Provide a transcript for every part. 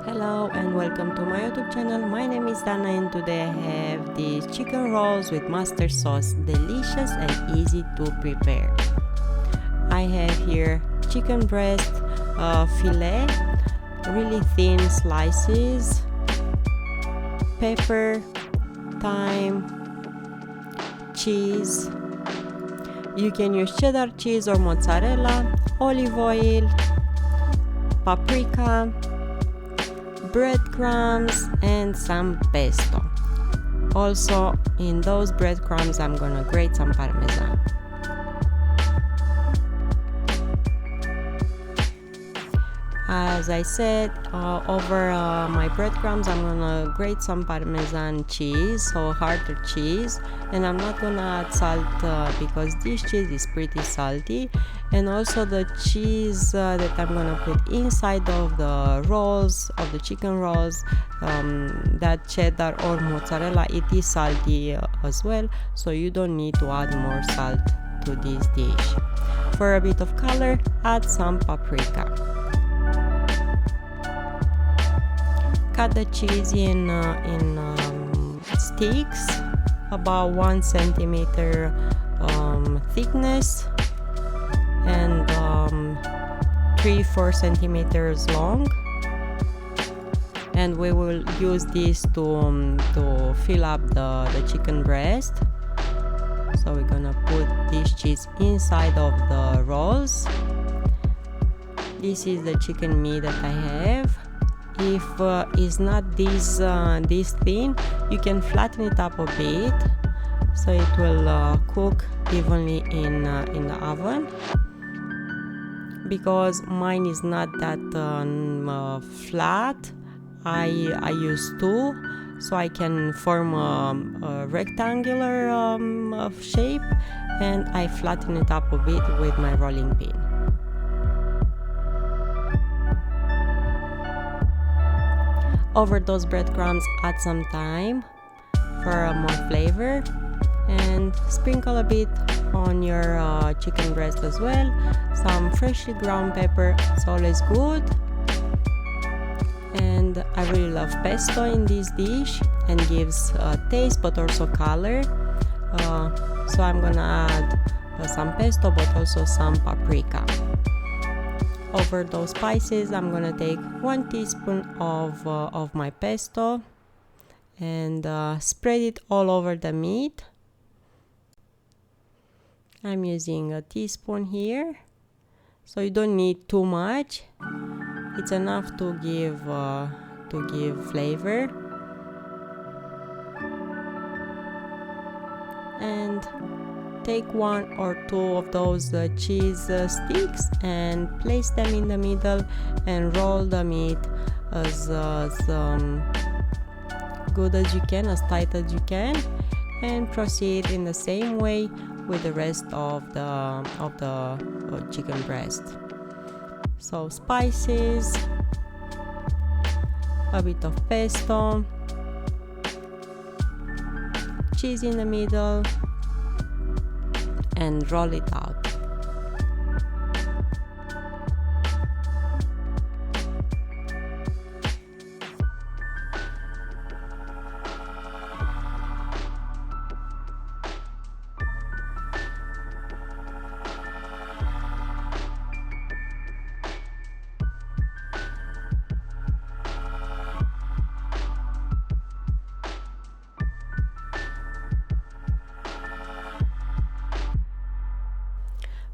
Hello and welcome to my YouTube channel. My name is Dana and today I have these chicken rolls with mustard sauce. Delicious and easy to prepare. I have here chicken breast fillet, really thin slices, pepper, thyme, cheese. You can use cheddar cheese or mozzarella, olive oil, paprika, breadcrumbs and some pesto. Also in those breadcrumbs I'm gonna grate some parmesan. As I said, over my breadcrumbs I'm gonna grate some parmesan cheese, so harder cheese, and I'm not gonna add salt because this cheese is pretty salty. And also the cheese that I'm gonna put inside of the rolls, of the chicken rolls, that cheddar or mozzarella, it is salty as well, so you don't need to add more salt to this dish. For a bit of color, add some paprika. Cut the cheese in sticks, about 1 centimeter thickness and 3-4 centimeters long, and we will use this to fill up the chicken breast. So we're gonna put this cheese inside of the rolls. This is the chicken meat that I have. If it's not this thin, you can flatten it up a bit so it will cook evenly in the oven. Because mine is not that flat, I use two, so I can form a rectangular shape, and I flatten it up a bit with my rolling pin. Over those breadcrumbs, add some thyme for more flavor, and sprinkle a bit on your chicken breast as well. Some freshly ground pepper, it's always good. And I really love pesto in this dish, and gives taste but also color. So I'm gonna add some pesto but also some paprika. Over those spices, I'm gonna take 1 teaspoon of my pesto and spread it all over the meat. I'm using a teaspoon here, so you don't need too much. It's enough to give flavor. And take 1 or 2 of those cheese sticks and place them in the middle and roll the meat as good as you can, as tight as you can, and proceed in the same way with the rest of the chicken breast. So spices, a bit of pesto, cheese in the middle, and roll it out.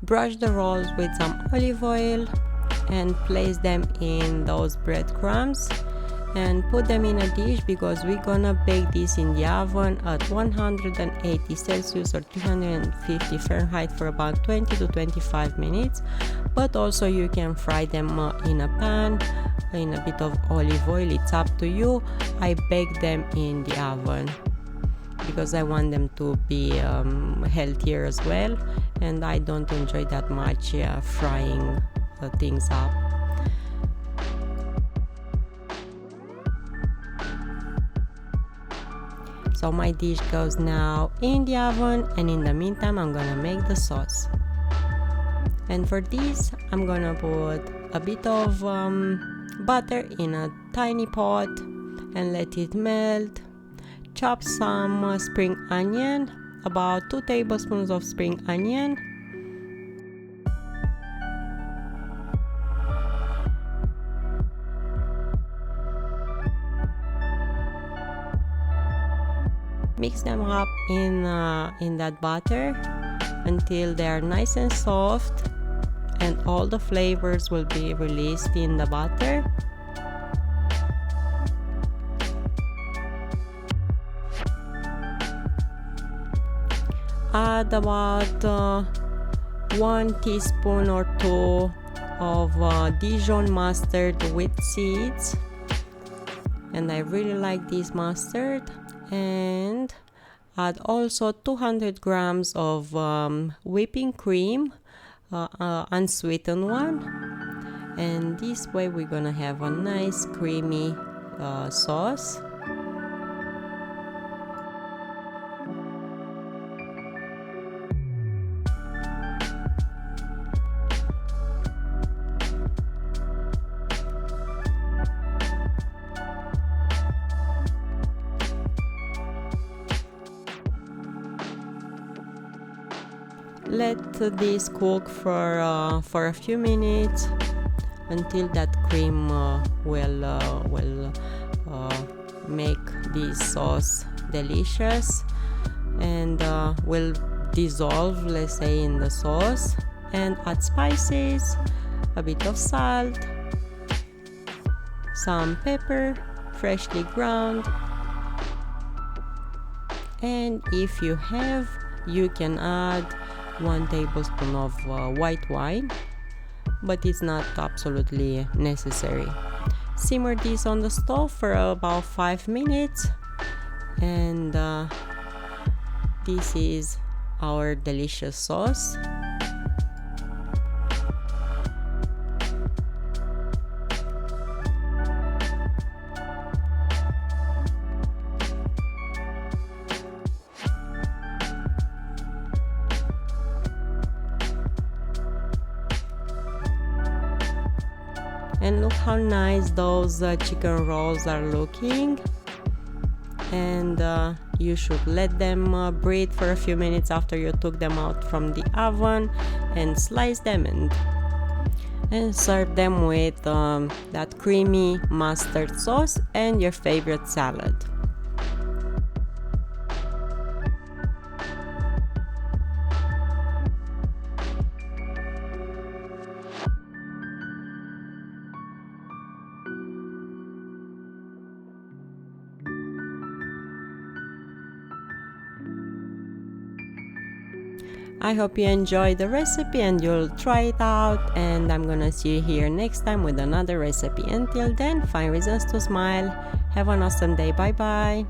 Brush the rolls with some olive oil and place them in those breadcrumbs and put them in a dish, because we're gonna bake this in the oven at 180 Celsius or 350 Fahrenheit for about 20 to 25 minutes. But also you can fry them in a pan in a bit of olive oil, it's up to you. I bake them in the oven because I want them to be healthier as well, and I don't enjoy that much frying things up. So my dish goes now in the oven, and in the meantime I'm gonna make the sauce. And for this I'm gonna put a bit of butter in a tiny pot and let it melt. Chop some spring onion, about 2 tablespoons of spring onion. Mix them up in that butter until they are nice and soft and all the flavors will be released in the butter. Add about 1 teaspoon or 2 of Dijon mustard with seeds, and I really like this mustard. And add also 200 grams of whipping cream, unsweetened one, and this way we're gonna have a nice creamy sauce. Let this cook for a few minutes until that cream will make this sauce delicious and will dissolve, let's say, in the sauce. And add spices, a bit of salt, some pepper, freshly ground, and if you have, you can add 1 tablespoon of white wine, but it's not absolutely necessary. Simmer this on the stove for about 5 minutes, and this is our delicious sauce. And look how nice those chicken rolls are looking. And you should let them breathe for a few minutes after you took them out from the oven, and slice them and serve them with that creamy mustard sauce and your favorite salad. I hope you enjoyed the recipe and you'll try it out, and I'm gonna see you here next time with another recipe. Until then, find reasons to smile. Have an awesome day. Bye bye.